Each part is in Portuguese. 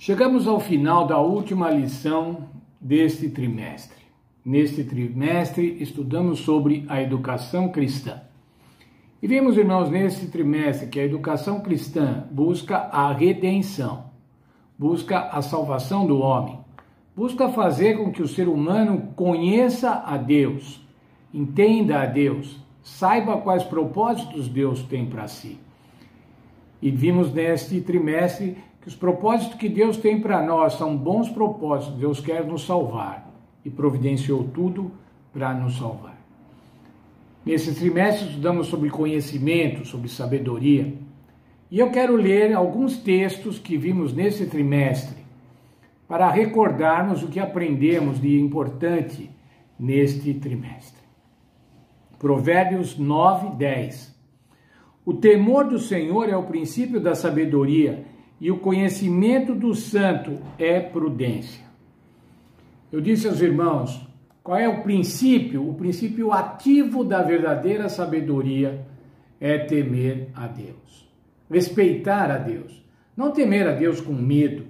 Chegamos ao final da última lição deste trimestre. Neste trimestre, estudamos sobre a educação cristã. E vimos, irmãos, nesse trimestre que a educação cristã busca a redenção, busca a salvação do homem, busca fazer com que o ser humano conheça a Deus, entenda a Deus, saiba quais propósitos Deus tem para si. E vimos neste trimestre que os propósitos que Deus tem para nós são bons propósitos. Deus quer nos salvar e providenciou tudo para nos salvar. Nesse trimestre estudamos sobre conhecimento, sobre sabedoria. E eu quero ler alguns textos que vimos nesse trimestre para recordarmos o que aprendemos de importante neste trimestre. Provérbios 9, 10. O temor do Senhor é o princípio da sabedoria e o conhecimento do santo é prudência. Eu disse aos irmãos, qual é o princípio? O princípio ativo da verdadeira sabedoria é temer a Deus. Respeitar a Deus. Não temer a Deus com medo,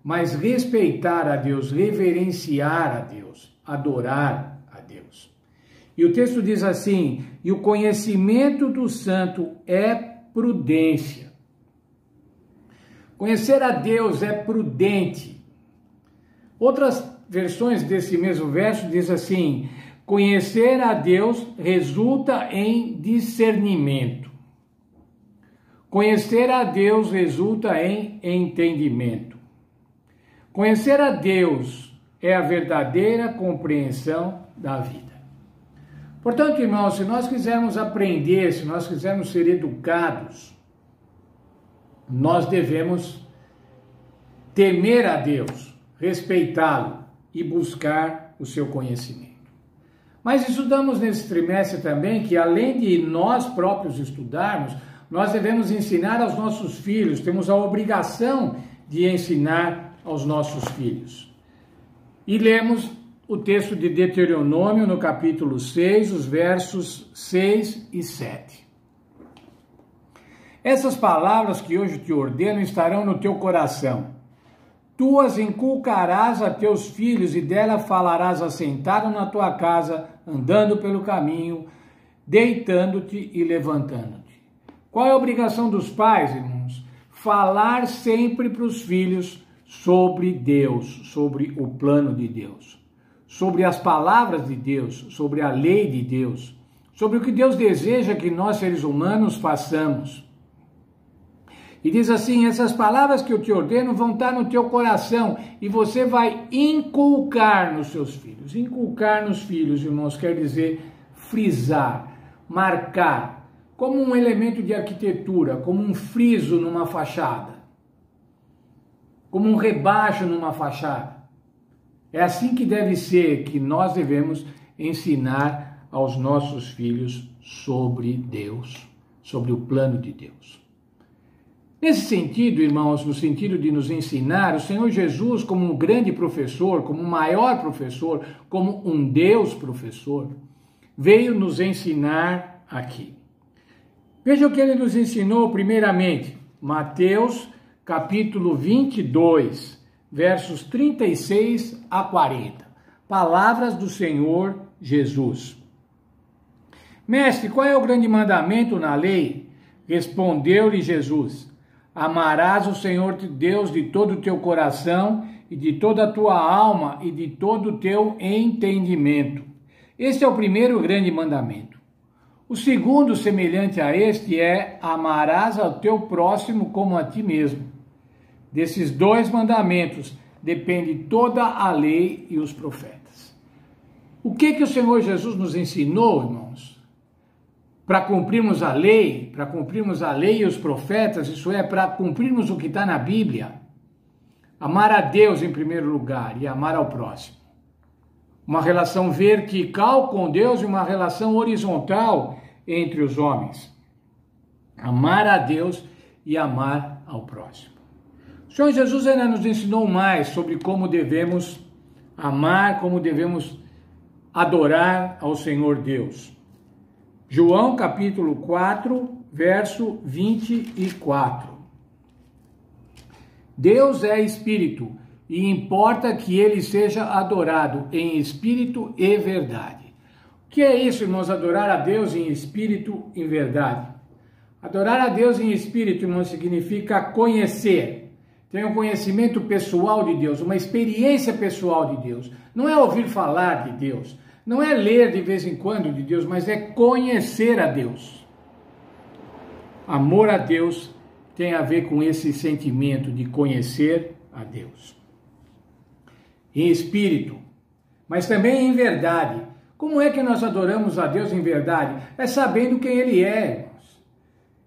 mas respeitar a Deus, reverenciar a Deus, adorar a Deus. E o texto diz assim, e o conhecimento do santo é prudência. Conhecer a Deus é prudente. Outras versões desse mesmo verso diz assim, conhecer a Deus resulta em discernimento. Conhecer a Deus resulta em entendimento. Conhecer a Deus é a verdadeira compreensão da vida. Portanto, irmãos, se nós quisermos aprender, se nós quisermos ser educados, nós devemos temer a Deus, respeitá-lo e buscar o seu conhecimento. Mas estudamos nesse trimestre também que, além de nós próprios estudarmos, nós devemos ensinar aos nossos filhos, temos a obrigação de ensinar aos nossos filhos. E lemos o texto de Deuteronômio no capítulo 6, os versos 6 e 7. Essas palavras que hoje te ordeno estarão no teu coração. Tu as inculcarás a teus filhos e dela falarás assentado na tua casa, andando pelo caminho, deitando-te e levantando-te. Qual é a obrigação dos pais, irmãos? Falar sempre para os filhos sobre Deus, sobre o plano de Deus, sobre as palavras de Deus, sobre a lei de Deus, sobre o que Deus deseja que nós, seres humanos, façamos. E diz assim, essas palavras que eu te ordeno vão estar no teu coração e você vai inculcar nos seus filhos. Inculcar nos filhos, irmãos, quer dizer frisar, marcar, como um elemento de arquitetura, como um friso numa fachada, como um rebaixo numa fachada. É assim que deve ser, que nós devemos ensinar aos nossos filhos sobre Deus, sobre o plano de Deus. Nesse sentido, irmãos, no sentido de nos ensinar, o Senhor Jesus, como um grande professor, como um maior professor, como um Deus professor, veio nos ensinar aqui. Veja o que ele nos ensinou primeiramente, Mateus capítulo 22, versos 36 a 40. Palavras do Senhor Jesus. Mestre, qual é o grande mandamento na lei? Respondeu-lhe Jesus. Amarás o Senhor Deus de todo o teu coração e de toda a tua alma e de todo o teu entendimento. Este é o primeiro grande mandamento. O segundo, semelhante a este, é amarás ao teu próximo como a ti mesmo. Desses dois mandamentos depende toda a lei e os profetas. O que o Senhor Jesus nos ensinou, irmãos? Para cumprirmos a lei e os profetas, isso é, para cumprirmos o que está na Bíblia, amar a Deus em primeiro lugar e amar ao próximo. Uma relação vertical com Deus e uma relação horizontal entre os homens. Amar a Deus e amar ao próximo. O Senhor Jesus ainda nos ensinou mais sobre como devemos amar, como devemos adorar ao Senhor Deus. João capítulo 4, verso 24. Deus é espírito e importa que ele seja adorado em espírito e verdade. O que é isso, irmãos? Adorar a Deus em espírito e verdade. Adorar a Deus em espírito, irmãos, significa conhecer. Ter um conhecimento pessoal de Deus, uma experiência pessoal de Deus. Não é ouvir falar de Deus, não é ler de vez em quando de Deus, mas é conhecer a Deus. Amor a Deus tem a ver com esse sentimento de conhecer a Deus. Em espírito, mas também em verdade. Como é que nós adoramos a Deus em verdade? É sabendo quem Ele é, irmãos.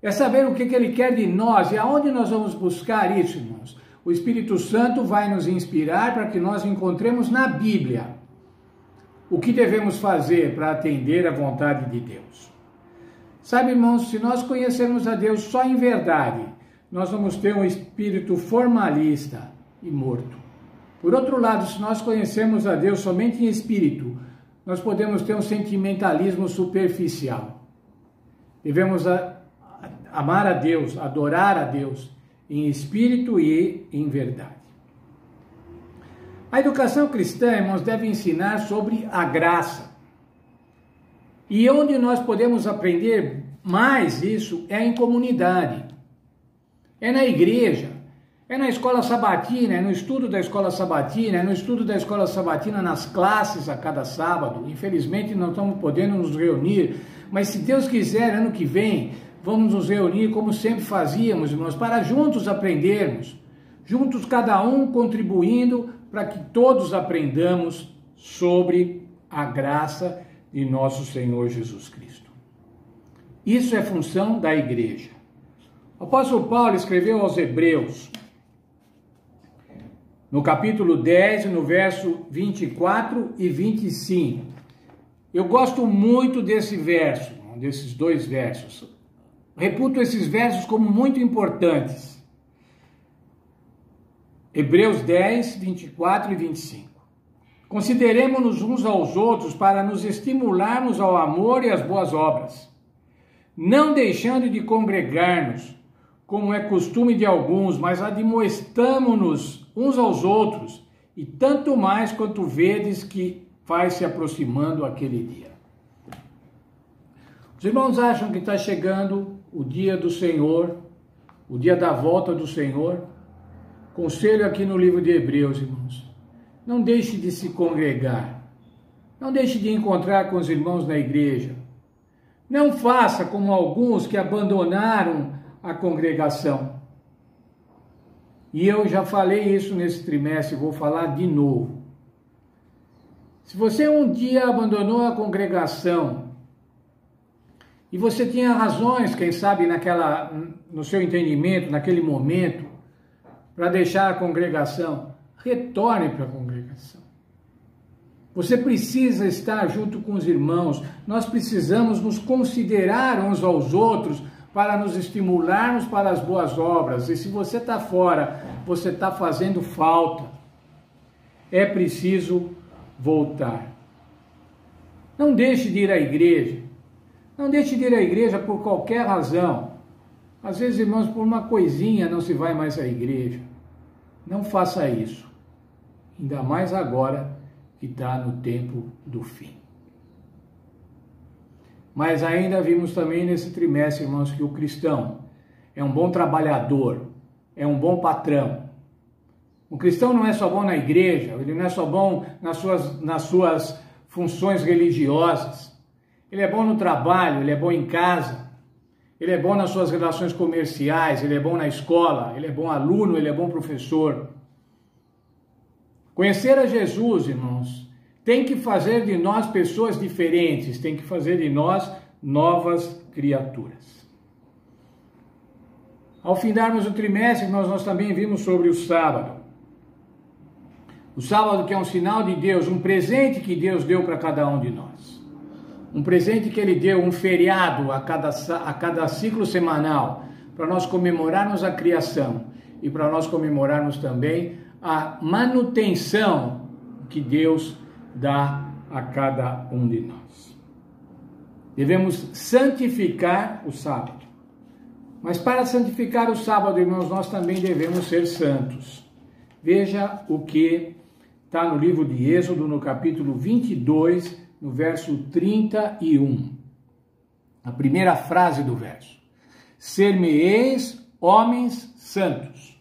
É saber o que Ele quer de nós e aonde nós vamos buscar isso, irmãos. O Espírito Santo vai nos inspirar para que nós encontremos na Bíblia o que devemos fazer para atender à vontade de Deus. Sabe, irmãos, se nós conhecermos a Deus só em verdade, nós vamos ter um espírito formalista e morto. Por outro lado, se nós conhecermos a Deus somente em espírito, nós podemos ter um sentimentalismo superficial. Devemos amar a Deus, adorar a Deus em espírito e em verdade. A educação cristã, irmãos, deve ensinar sobre a graça. E onde nós podemos aprender mais isso é em comunidade. É na igreja, é na escola sabatina, é no estudo da escola sabatina, é no estudo da escola sabatina nas classes a cada sábado. Infelizmente não estamos podendo nos reunir, mas se Deus quiser, ano que vem, vamos nos reunir como sempre fazíamos, irmãos, para juntos aprendermos, juntos cada um contribuindo para que todos aprendamos sobre a graça de nosso Senhor Jesus Cristo. Isso é função da igreja. O apóstolo Paulo escreveu aos Hebreus, no capítulo 10, no verso 24 e 25. Eu gosto muito desse verso, desses dois versos. Reputo esses versos como muito importantes. Hebreus 10, 24 e 25. Consideremo-nos uns aos outros para nos estimularmos ao amor e às boas obras, não deixando de congregar-nos, como é costume de alguns, mas admoestamo-nos uns aos outros, e tanto mais quanto vedes que vai se aproximando aquele dia. Os irmãos acham que está chegando o dia do Senhor, o dia da volta do Senhor? Conselho aqui no livro de Hebreus, irmãos. Não deixe de se congregar. Não deixe de encontrar com os irmãos na igreja. Não faça como alguns que abandonaram a congregação. E eu já falei isso nesse trimestre, vou falar de novo. Se você um dia abandonou a congregação, e você tinha razões, quem sabe, no seu entendimento, naquele momento, para deixar a congregação, retorne para a congregação. Você precisa estar junto com os irmãos, nós precisamos nos considerar uns aos outros para nos estimularmos para as boas obras. E se você está fora, você está fazendo falta. É preciso voltar. Não deixe de ir à igreja. Não deixe de ir à igreja por qualquer razão. Às vezes, irmãos, por uma coisinha não se vai mais à igreja. Não faça isso. Ainda mais agora que está no tempo do fim. Mas ainda vimos também nesse trimestre, irmãos, que o cristão é um bom trabalhador, é um bom patrão. O cristão não é só bom na igreja, ele não é só bom nas suas funções religiosas. Ele é bom no trabalho, ele é bom em casa, ele é bom nas suas relações comerciais, ele é bom na escola, ele é bom aluno, ele é bom professor. Conhecer a Jesus, irmãos, tem que fazer de nós pessoas diferentes, tem que fazer de nós novas criaturas. Ao findarmos o trimestre, nós também vimos sobre o sábado. O sábado que é um sinal de Deus, um presente que Deus deu para cada um de nós. Um presente que Ele deu, um feriado a cada ciclo semanal, para nós comemorarmos a criação e para nós comemorarmos também a manutenção que Deus dá a cada um de nós. Devemos santificar o sábado. Mas para santificar o sábado, irmãos, nós também devemos ser santos. Veja o que está no livro de Êxodo, no capítulo 22, no verso 31. A primeira frase do verso. Ser-me-eis homens santos.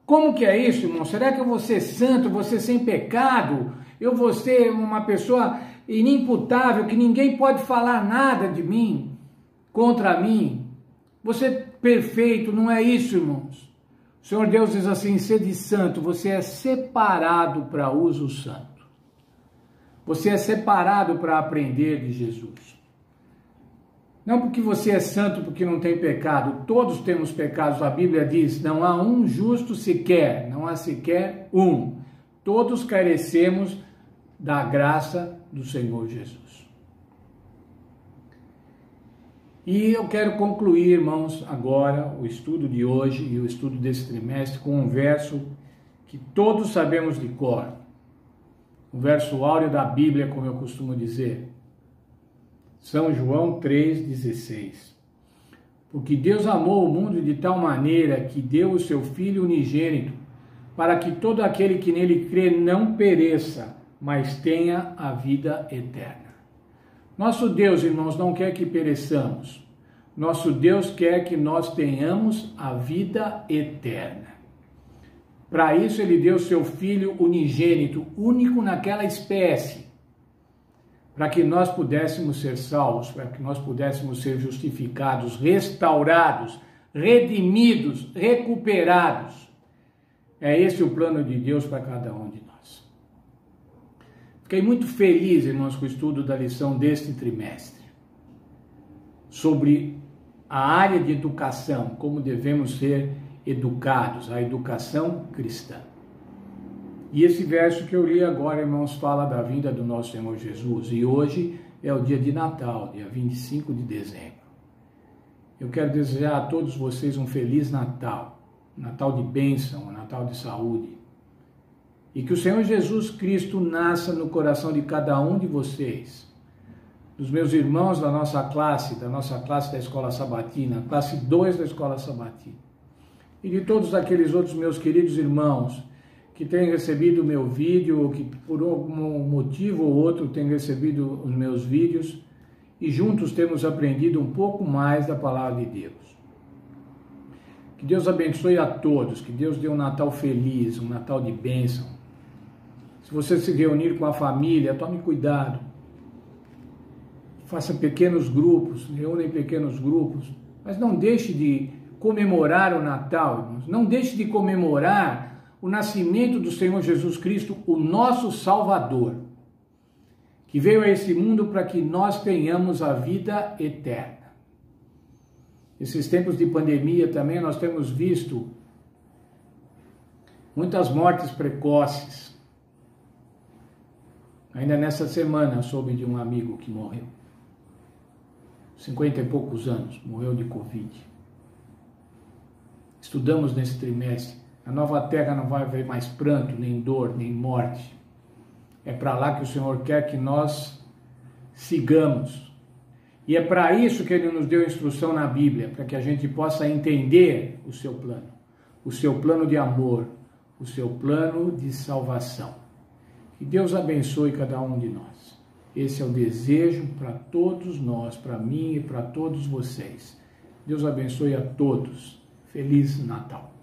Como que é isso, irmão? Será que eu vou ser santo, vou ser sem pecado? Eu vou ser uma pessoa inimputável, que ninguém pode falar nada de mim, contra mim? Você é perfeito, não é isso, irmãos. O Senhor Deus diz assim, sede santo, você é separado para uso santo. Você é separado para aprender de Jesus. Não porque você é santo, porque não tem pecado. Todos temos pecados. A Bíblia diz, não há um justo sequer, não há sequer um. Todos carecemos da graça do Senhor Jesus. E eu quero concluir, irmãos, agora o estudo de hoje e o estudo desse trimestre com um verso que todos sabemos de cor. Um verso áureo da Bíblia, como eu costumo dizer. São João 3,16. Porque Deus amou o mundo de tal maneira que deu o seu Filho unigênito, para que todo aquele que nele crê não pereça, mas tenha a vida eterna. Nosso Deus, irmãos, não quer que pereçamos. Nosso Deus quer que nós tenhamos a vida eterna. Para isso, Ele deu seu Filho unigênito, único naquela espécie, para que nós pudéssemos ser salvos, para que nós pudéssemos ser justificados, restaurados, redimidos, recuperados. É esse o plano de Deus para cada um de nós. Fiquei muito feliz, irmãos, com o estudo da lição deste trimestre, sobre a área de educação, como devemos ser educados, a educação cristã. E esse verso que eu li agora, irmãos, fala da vinda do nosso Senhor Jesus. E hoje é o dia de Natal, dia 25 de dezembro. Eu quero desejar a todos vocês um feliz Natal, um Natal de bênção, um Natal de saúde. E que o Senhor Jesus Cristo nasça no coração de cada um de vocês, dos meus irmãos da nossa classe da Escola Sabatina, classe 2 da Escola Sabatina, e de todos aqueles outros meus queridos irmãos que têm recebido o meu vídeo, ou que por algum motivo ou outro têm recebido os meus vídeos, e juntos temos aprendido um pouco mais da Palavra de Deus. Que Deus abençoe a todos, que Deus dê um Natal feliz, um Natal de bênção. Se você se reunir com a família, tome cuidado. Faça pequenos grupos, reúna em pequenos grupos, mas não deixe de comemorar o Natal, irmãos. Não deixe de comemorar o nascimento do Senhor Jesus Cristo, o nosso Salvador, que veio a esse mundo para que nós tenhamos a vida eterna. Esses tempos de pandemia também nós temos visto muitas mortes precoces. Ainda nessa semana soube de um amigo que morreu. 50 e poucos anos, morreu de Covid. Estudamos nesse trimestre. A nova terra não vai haver mais pranto, nem dor, nem morte. É para lá que o Senhor quer que nós sigamos. E é para isso que Ele nos deu instrução na Bíblia, para que a gente possa entender o seu plano de amor, o seu plano de salvação. Que Deus abençoe cada um de nós. Esse é o desejo para todos nós, para mim e para todos vocês. Deus abençoe a todos. Feliz Natal.